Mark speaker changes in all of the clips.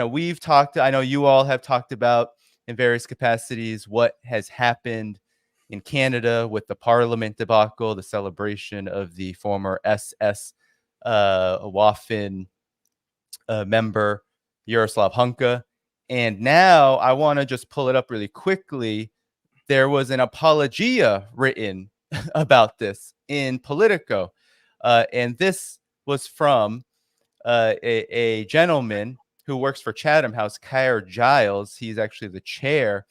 Speaker 1: we've talked, I know you all have talked about in various capacities what has happened in Canada with the Parliament debacle, the celebration of the former SS Waffen member Yaroslav Hunka. And now I want to just pull it up really quickly. There was an apologia written about this in Politico. And this was from a gentleman who works for Chatham House, Kyer Giles. He's actually the chair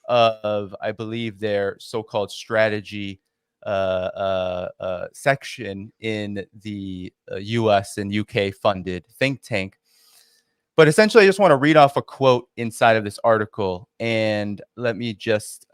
Speaker 1: of, I believe, their so-called strategy section in the US and UK funded think tank. But essentially, I just want to read off a quote inside of this article, and let me just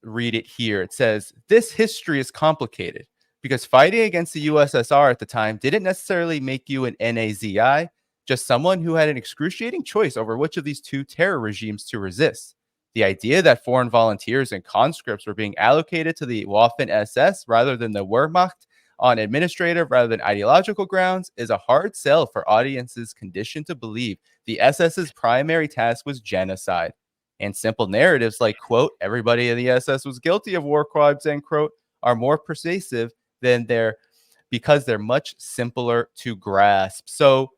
Speaker 1: read it here. It says, "This history is complicated because fighting against the USSR at the time didn't necessarily make you an NAZI, just someone who had an excruciating choice over which of these two terror regimes to resist. The idea that foreign volunteers and conscripts were being allocated to the Waffen SS rather than the Wehrmacht on administrative rather than ideological grounds is a hard sell for audiences conditioned to believe the SS's primary task was genocide. And simple narratives like, quote, everybody in the SS was guilty of war crimes, end quote, are more persuasive than because they're much simpler to grasp." So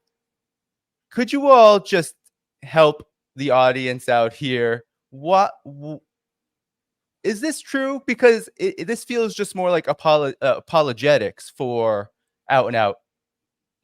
Speaker 1: could you all just help the audience out here? What is this true? Because this feels just more like apologetics for out and out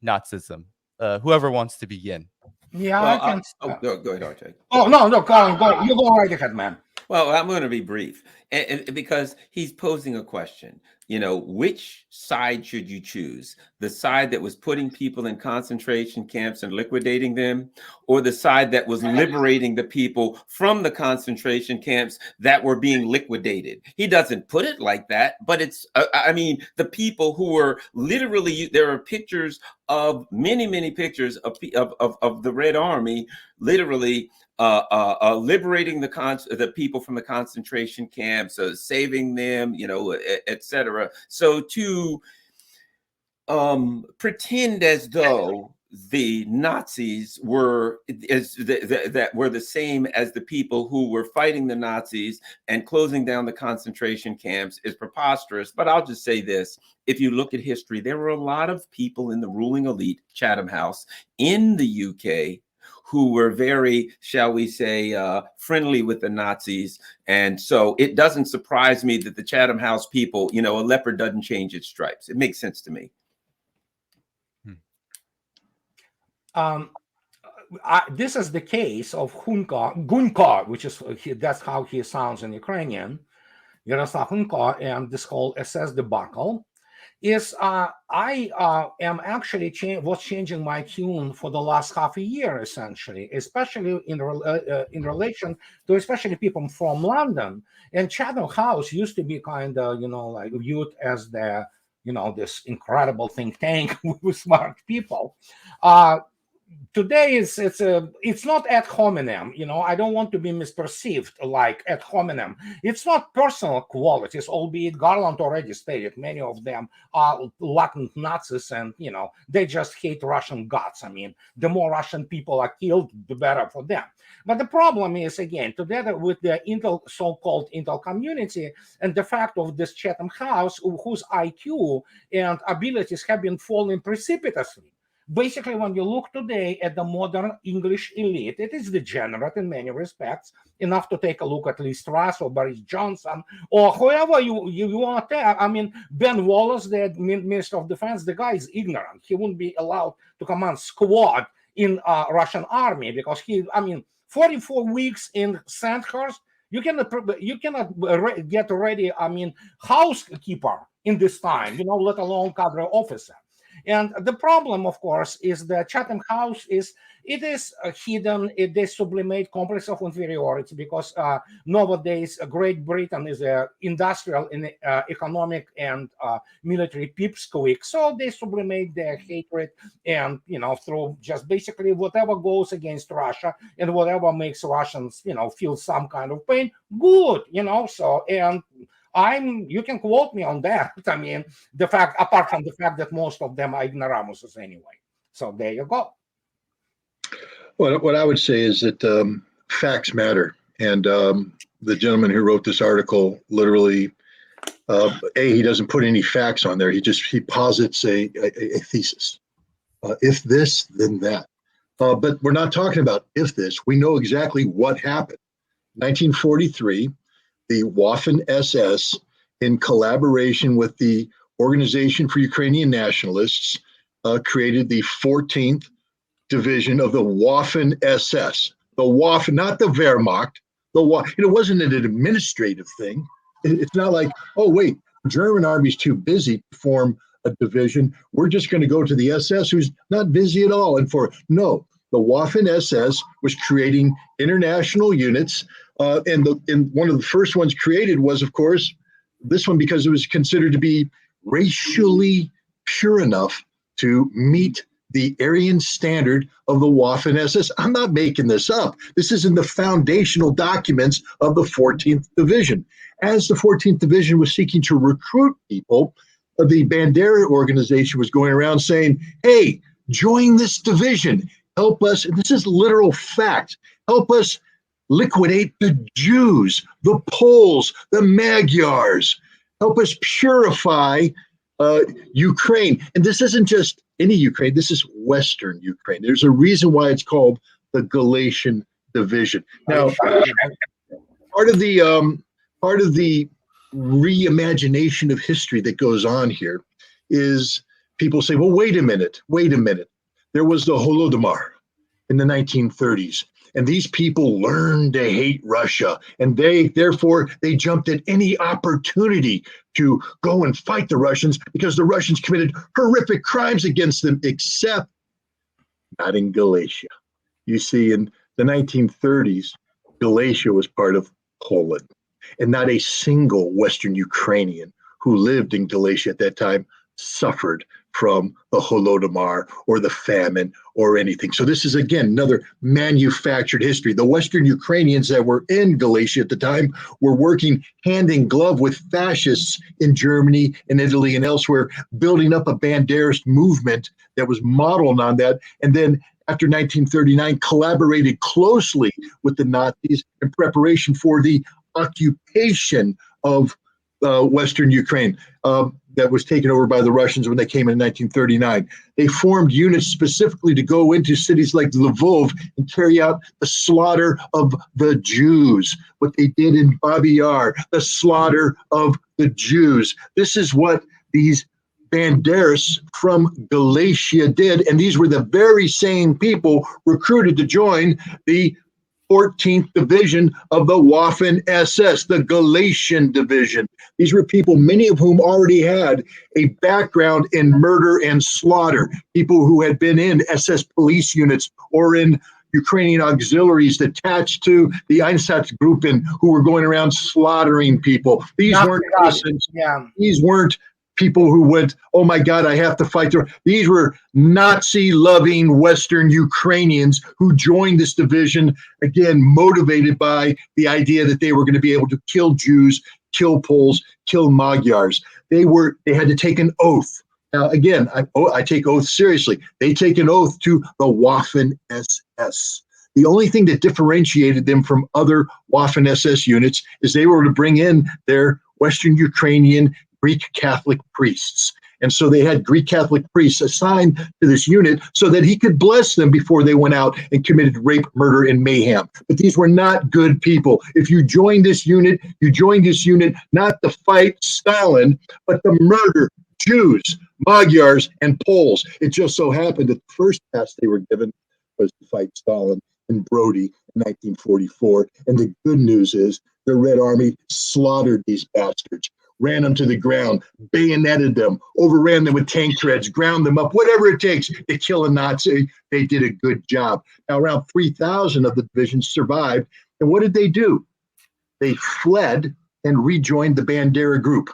Speaker 1: Nazism. Whoever wants to begin.
Speaker 2: Yeah,
Speaker 3: well,
Speaker 2: I can.
Speaker 3: go ahead, RJ.
Speaker 2: Oh no, Colin, go. You go right ahead, man.
Speaker 3: Well, I'm going to be brief, and because he's posing a question. Which side should you choose? The side that was putting people in concentration camps and liquidating them, or the side that was liberating the people from the concentration camps that were being liquidated? He doesn't put it like that, but it's, the people who were literally, there are pictures of many pictures of the Red Army literally liberating the people from the concentration camps, saving them, etc. So to pretend as though the Nazis were that were the same as the people who were fighting the Nazis and closing down the concentration camps is preposterous. But I'll just say this: if you look at history, there were a lot of people in the ruling elite, Chatham House, in the UK, who were very, shall we say, friendly with the Nazis. And so it doesn't surprise me that the Chatham House people, a leopard doesn't change its stripes. It makes sense to me.
Speaker 2: This is the case of Gunko, which is, that's how he sounds in Ukrainian, Yaroslav Hunka, and this whole SS debacle. Is I am actually changing my tune for the last half a year, essentially, especially in relation to especially people from London. And Chatham House used to be kind of, like viewed as the, this incredible think tank with smart people. Today it's not ad hominem. I don't want to be misperceived like ad hominem. It's not personal qualities, albeit Garland already stated many of them are latent Nazis, and they just hate Russian guts. The more Russian people are killed, the better for them. But the problem is, again, together with the so-called Intel community and the fact of this Chatham House, whose IQ and abilities have been falling precipitously. Basically, when you look today at the modern English elite, it is degenerate in many respects, enough to take a look at Liz Truss or Boris Johnson or whoever you want to. Ben Wallace, the Minister of Defense, the guy is ignorant. He wouldn't be allowed to command squad in Russian army because 44 weeks in Sandhurst, you cannot get ready, housekeeper in this time, let alone cadre officer. And the problem, of course, is that Chatham House is hidden, it is sublimate complex of inferiority because nowadays Great Britain is an industrial and economic and military pipsqueak. So they sublimate their hatred and, through just basically whatever goes against Russia and whatever makes Russians, feel some kind of pain, good, so, and you can quote me on that. The fact, apart from the fact that most of them are ignoramuses anyway. So there you go.
Speaker 4: Well, what I would say is that facts matter. And the gentleman who wrote this article literally, he doesn't put any facts on there. He posits a thesis. If this, then that. But we're not talking about if this. We know exactly what happened. 1943, the Waffen SS, in collaboration with the Organization for Ukrainian Nationalists, created the 14th Division of the Waffen SS. The Waffen, not the Wehrmacht. It wasn't an administrative thing. It's not like, oh, wait, the German army's too busy to form a division. We're just going to go to the SS, who's not busy at all. No, the Waffen SS was creating international units. And one of the first ones created was, of course, this one, because it was considered to be racially pure enough to meet the Aryan standard of the Waffen SS. I'm not making this up. This is in the foundational documents of the 14th Division. As the 14th Division was seeking to recruit people, the Bandera organization was going around saying, hey, join this division. Help us, and this is literal fact, help us liquidate the Jews, the Poles, the Magyars. Help us purify Ukraine. And this isn't just any Ukraine, this is Western Ukraine. There's a reason why it's called the Galatian Division. Now, part of the reimagination of history that goes on here is people say, well, wait a minute. There was the Holodomor in the 1930s. And these people learned to hate Russia, and therefore they jumped at any opportunity to go and fight the Russians because the Russians committed horrific crimes against them, except not in Galatia. You see, in the 1930s, Galatia was part of Poland, and not a single Western Ukrainian who lived in Galatia at that time suffered from the Holodomor or the famine or anything. So this is, again, another manufactured history. The Western Ukrainians that were in Galatia at the time were working hand in glove with fascists in Germany and Italy and elsewhere, building up a Banderist movement that was modeled on that. And then after 1939, collaborated closely with the Nazis in preparation for the occupation of Western Ukraine that was taken over by the Russians when they came in 1939. They formed units specifically to go into cities like Lvov and carry out the slaughter of the Jews. What they did in Babi Yar, the slaughter of the Jews. This is what these Banderists from Galatia did, and these were the very same people recruited to join the 14th Division of the Waffen SS, the Galatian Division. These were people, many of whom already had a background in murder and slaughter, people who had been in SS police units or in Ukrainian auxiliaries attached to the Einsatzgruppen who were going around slaughtering people. These weren't innocents. Yeah. These weren't people who went, oh my God, I have to fight. These were Nazi-loving Western Ukrainians who joined this division, again, motivated by the idea that they were going to be able to kill Jews, kill Poles, kill Magyars. They had to take an oath. Now, again, I take oaths seriously. They take an oath to the Waffen SS. The only thing that differentiated them from other Waffen SS units is they were to bring in their Western Ukrainian Greek Catholic priests. And so they had Greek Catholic priests assigned to this unit so that he could bless them before they went out and committed rape, murder, and mayhem. But these were not good people. If you joined this unit, not to fight Stalin, but to murder Jews, Magyars, and Poles. It just so happened that the first task they were given was to fight Stalin in Brody in 1944. And the good news is the Red Army slaughtered these bastards, ran them to the ground, bayoneted them, overran them with tank treads, ground them up, whatever it takes to kill a Nazi. They did a good job. Now, around 3,000 of the divisions survived. And what did they do? They fled and rejoined the Bandera group.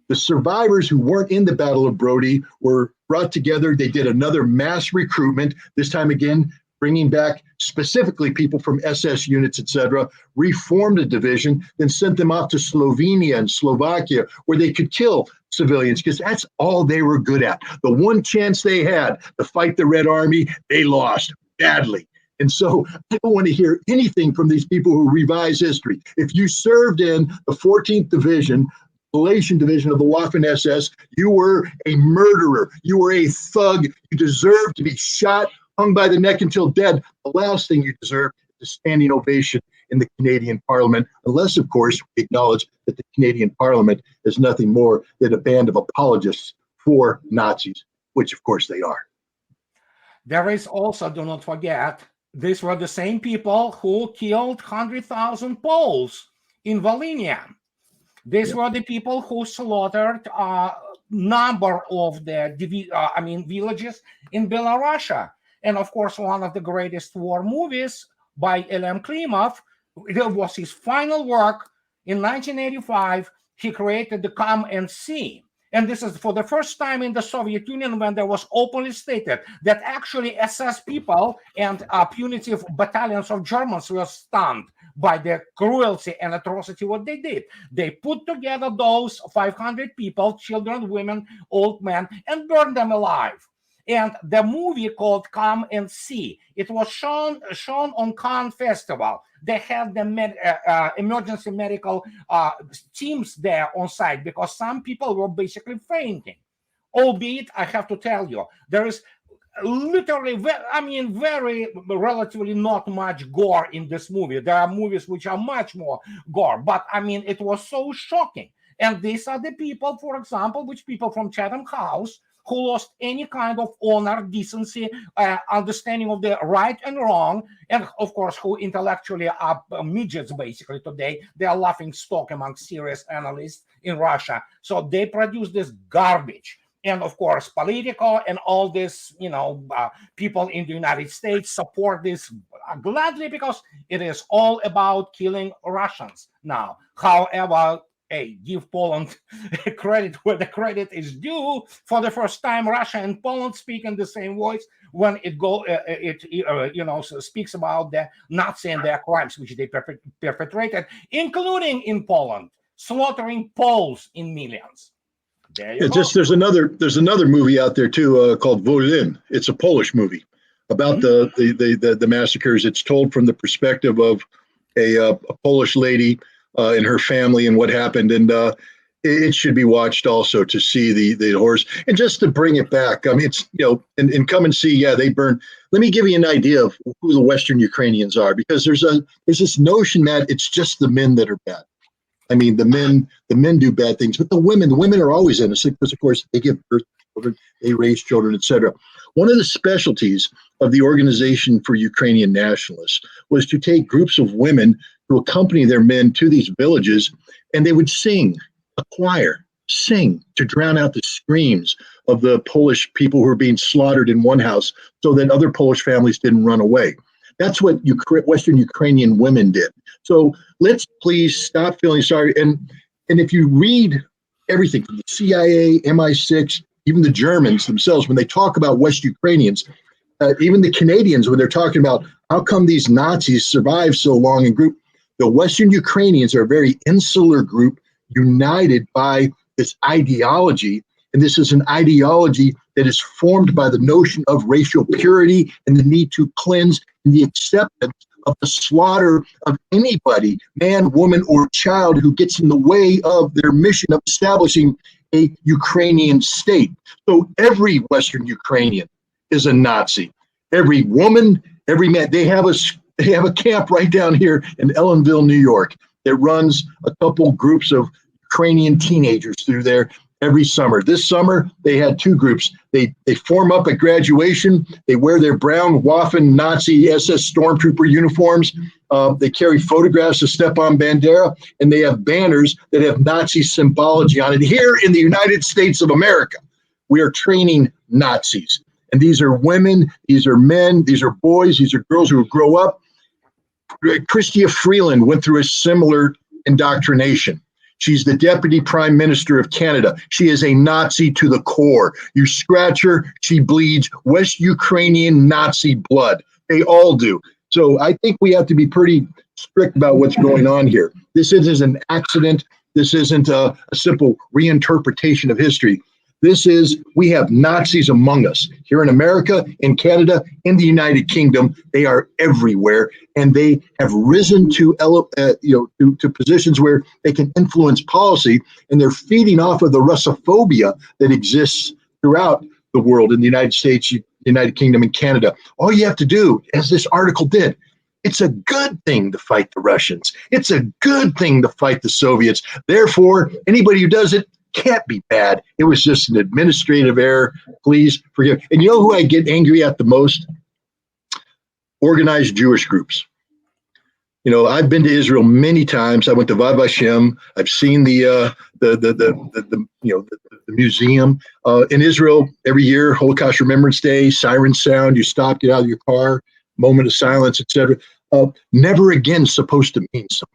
Speaker 4: The survivors who weren't in the Battle of Brody were brought together. They did another mass recruitment, this time again, bringing back specifically people from SS units, etc., reformed the division, then sent them off to Slovenia and Slovakia, where they could kill civilians because that's all they were good at. The one chance they had to fight the Red Army, they lost badly. And so I don't want to hear anything from these people who revise history. If you served in the 14th Division, Malaysian Division of the Waffen SS, you were a murderer. You were a thug. You deserved to be shot, hung by the neck until dead. The last thing you deserve is a standing ovation in the Canadian Parliament, unless, of course, we acknowledge that the Canadian Parliament is nothing more than a band of apologists for Nazis, which, of course, they are.
Speaker 2: There is also, do not forget, these were the same people who killed 100,000 Poles in Volhynia. These were the people who slaughtered a number of the villages in Belarus. And of course, one of the greatest war movies by Elem Klimov, it was his final work in 1985. He created the Come and See. And this is for the first time in the Soviet Union when there was openly stated that actually SS people and punitive battalions of Germans were stunned by the cruelty and atrocity what they did. They put together those 500 people, children, women, old men, and burned them alive. And the movie called Come and See, it was shown on Cannes Festival. They had the emergency medical teams there on site because some people were basically fainting. Albeit, I have to tell you, there is literally, very relatively not much gore in this movie. There are movies which are much more gore, but it was so shocking. And these are the people, for example, which people from Chatham House who lost any kind of honor, decency, understanding of the right and wrong, and of course, who intellectually are midgets basically today. They are laughing stock among serious analysts in Russia. So they produce this garbage. And of course, Politico and all this, people in the United States support this gladly because it is all about killing Russians now. However, give Poland credit where the credit is due. For the first time, Russia and Poland speak in the same voice when speaks about the Nazi and their crimes which they perpetrated, including in Poland, slaughtering Poles in millions.
Speaker 4: There's another movie out there too called Volyn. It's a Polish movie about the massacres. It's told from the perspective of a Polish lady and her family and what happened, and it should be watched also to see the horrors. And just to bring it back, it's and Come and See. Yeah, they burn. Let me give you an idea of who the Western Ukrainians are, because there's this notion that it's just the men that are bad. The men do bad things, but the women are always innocent because, of course, they give birth to children, they raise children, etc. One of the specialties of the Organization for Ukrainian Nationalists was to take groups of women to accompany their men to these villages, and they would sing, a choir, sing to drown out the screams of the Polish people who were being slaughtered in one house so that other Polish families didn't run away. That's what Western Ukrainian women did. So let's please stop feeling sorry. And if you read everything from the CIA, MI6, even the Germans themselves, when they talk about West Ukrainians, even the Canadians, when they're talking about how come these Nazis survived so long in group, the Western Ukrainians are a very insular group united by this ideology. And this is an ideology that is formed by the notion of racial purity and the need to cleanse and the acceptance of the slaughter of anybody, man, woman, or child who gets in the way of their mission of establishing a Ukrainian state. So every Western Ukrainian is a Nazi. Every woman, every man. They have a camp right down here in Ellenville, New York, that runs a couple groups of Ukrainian teenagers through there every summer. This summer, they had two groups. They form up at graduation. They wear their brown Waffen Nazi SS stormtrooper uniforms. They carry photographs of Stepan Bandera, and they have banners that have Nazi symbology on it. Here in the United States of America, we are training Nazis. And these are women, these are men, these are boys, these are girls who grow up. Chrystia Freeland went through a similar indoctrination. She's the Deputy Prime Minister of Canada. She is a Nazi to the core. You scratch her, she bleeds West Ukrainian Nazi blood. They all do. So I think we have to be pretty strict about what's going on here. This isn't an accident. This isn't a simple reinterpretation of history. This is, we have Nazis among us here in America, in Canada, in the United Kingdom. They are everywhere, and they have risen to positions where they can influence policy, and they're feeding off of the Russophobia that exists throughout the world in the United States, United Kingdom, and Canada. All you have to do, as this article did, it's a good thing to fight the Russians. It's a good thing to fight the Soviets. Therefore, anybody who does it can't be bad. It was just an administrative error. Please forgive. And you know who I get angry at the most? Organized Jewish groups. You know, I've been to Israel many times. I went to Yad Vashem. I've seen the museum in Israel every year. Holocaust Remembrance Day, sirens sound. You stop, get out of your car, moment of silence, etc. Never again supposed to mean something.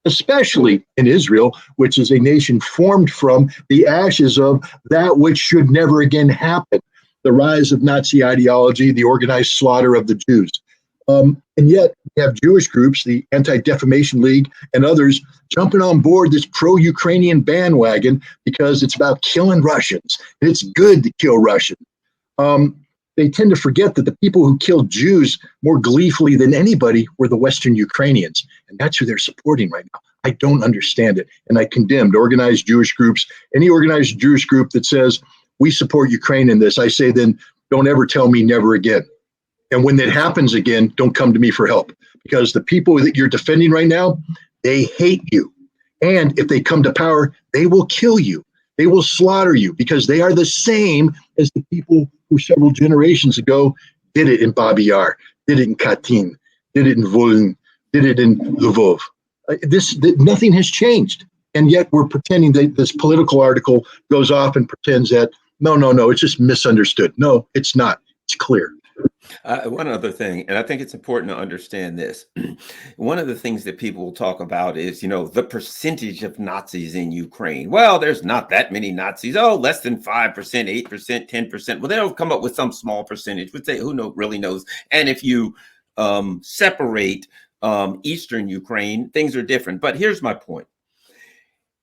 Speaker 4: Especially in Israel, which is a nation formed from the ashes of that which should never again happen, the rise of Nazi ideology, the organized slaughter of the Jews. And yet we have Jewish groups, the Anti-Defamation League and others, jumping on board this pro-Ukrainian bandwagon because it's about killing Russians. And it's good to kill Russians. They tend to forget that the people who killed Jews more gleefully than anybody were the Western Ukrainians. And that's who they're supporting right now. I don't understand it. And I condemned organized Jewish groups. Any organized Jewish group that says, we support Ukraine in this, I say, then don't ever tell me never again. And when that happens again, don't come to me for help. Because the people that you're defending right now, they hate you. And if they come to power, they will kill you. They will slaughter you because they are the same as the people who several generations ago did it in Babi Yar, did it in Katyn, did it in Volyn, did it in Lvov. Nothing has changed. And yet we're pretending that this political article goes off and pretends that, no, it's just misunderstood. No, it's not. It's clear.
Speaker 3: One other thing, and I think it's important to understand this. One of the things that people will talk about is, the percentage of Nazis in Ukraine. Well, there's not that many Nazis. Oh, less than 5%, 8%, 10%. Well, they'll come up with some small percentage. Would say really knows. And if you separate Eastern Ukraine, things are different. But here's my point.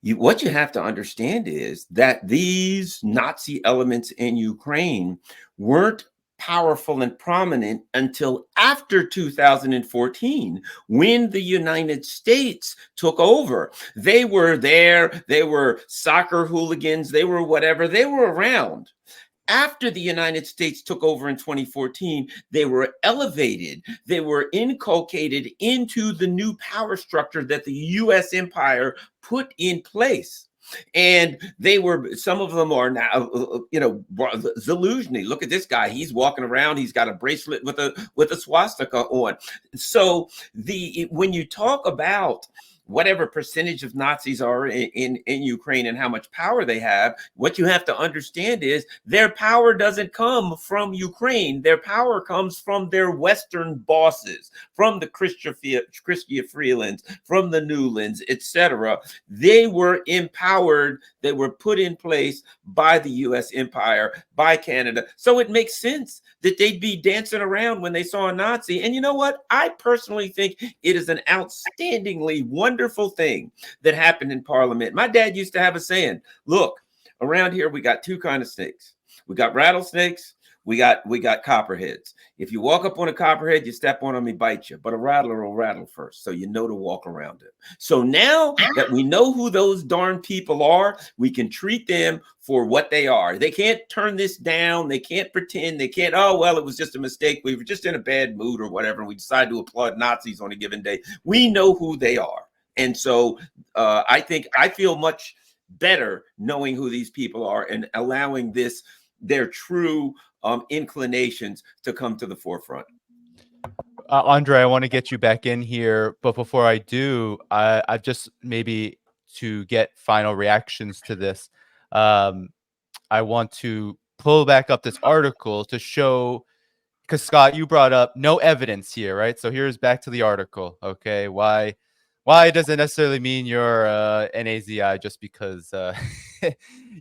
Speaker 3: What you have to understand is that these Nazi elements in Ukraine weren't powerful and prominent until after 2014, when the United States took over. They were there, they were soccer hooligans, they were whatever, they were around. After the United States took over in 2014, they were elevated, they were inculcated into the new power structure that the US empire put in place. And some of them are now, Zaluzhny. Look at this guy. He's walking around. He's got a bracelet with a swastika on. So when you talk about whatever percentage of Nazis are in Ukraine and how much power they have, what you have to understand is their power doesn't come from Ukraine. Their power comes from their Western bosses, from the Chrystia Freelands, from the Newlands, etc. They were empowered. They were put in place by the U.S. empire, by Canada. So it makes sense that they'd be dancing around when they saw a Nazi. And you know what? I personally think it is an outstandingly wonderful thing that happened in Parliament. My dad used to have a saying, look, around here, we got two kinds of snakes. We got rattlesnakes. We got copperheads. If you walk up on a copperhead, you step on them, he bite you. But a rattler will rattle first, so you know to walk around it. So now that we know who those darn people are, we can treat them for what they are. They can't turn this down. They can't pretend. They can't, oh, well, it was just a mistake. We were just in a bad mood or whatever, and we decided to applaud Nazis on a given day. We know who they are. And so I think I feel much better knowing who these people are and allowing their true inclinations to come to the forefront.
Speaker 1: Andrei, I want to get you back in here, but before I do, I just maybe to get final reactions to this, I want to pull back up this article to show, because Scott, you brought up no evidence here, right? So here's back to the article. Okay, why does it necessarily mean you're an AZI just because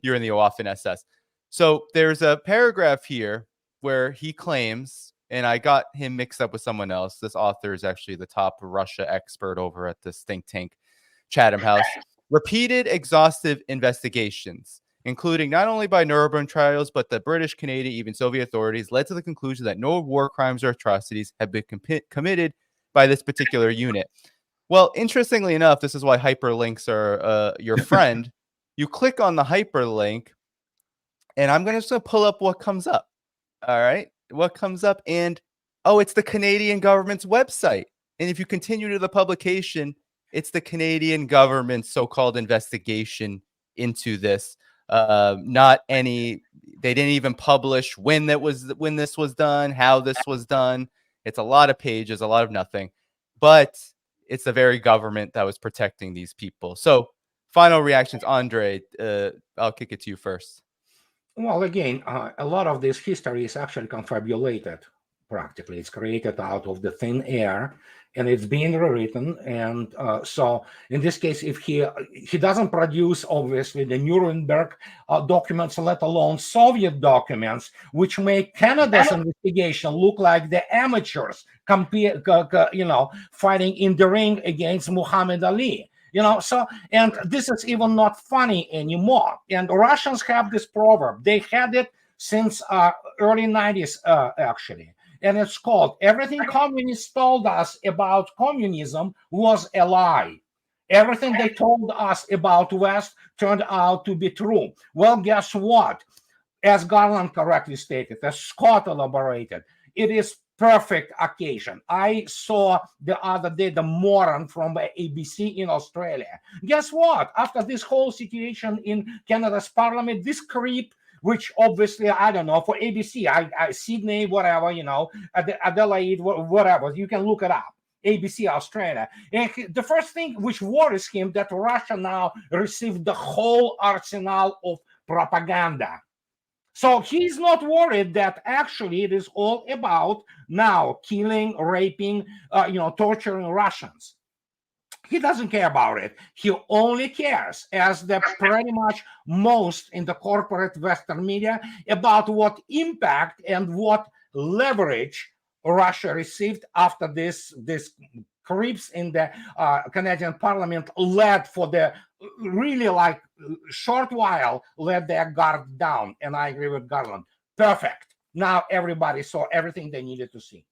Speaker 1: you're in the Waffen SS? So there's a paragraph here where he claims, and I got him mixed up with someone else. This author is actually the top Russia expert over at this think tank, Chatham House. Repeated exhaustive investigations, including not only by Nuremberg trials, but the British, Canadian, even Soviet authorities, led to the conclusion that no war crimes or atrocities have been committed by this particular unit. Well, interestingly enough, this is why hyperlinks are your friend. You click on the hyperlink, and I'm just going to pull up what comes up. All right. What comes up? And, oh, it's the Canadian government's website. And if you continue to the publication, it's the Canadian government's so-called investigation into this. Not any, they didn't even publish when this was done, how this was done. It's a lot of pages, a lot of nothing. But it's the very government that was protecting these people. So, final reactions, Andrei. I'll kick it to you first.
Speaker 2: Well, again, a lot of this history is actually confabulated. Practically, it's created out of the thin air, and it's being rewritten. And so, in this case, if he doesn't produce, obviously, the Nuremberg documents, let alone Soviet documents, which make Canada's investigation look like the amateurs, fighting in the ring against Muhammad Ali. So, and this is even not funny anymore. And Russians have this proverb. They had it since early 90s, actually. And it's called, everything communists told us about communism was a lie. Everything they told us about West turned out to be true. Well, guess what? As Garland correctly stated, as Scott elaborated, it is perfect occasion. I saw the other day the moron from ABC in Australia. Guess what? After this whole situation in Canada's parliament, this creep, which obviously, I don't know, for ABC, I Sydney, whatever, Adelaide, whatever, you can look it up. ABC Australia. And the first thing which worries him that Russia now received the whole arsenal of propaganda. So he's not worried that actually it is all about now killing, raping, torturing Russians. He doesn't care about it. He only cares, as the pretty much most in the corporate Western media, about what impact and what leverage Russia received after this creeps in the Canadian Parliament led for the really short while let their guard down. And I agree with Garland. Perfect. Now everybody saw everything they needed to see.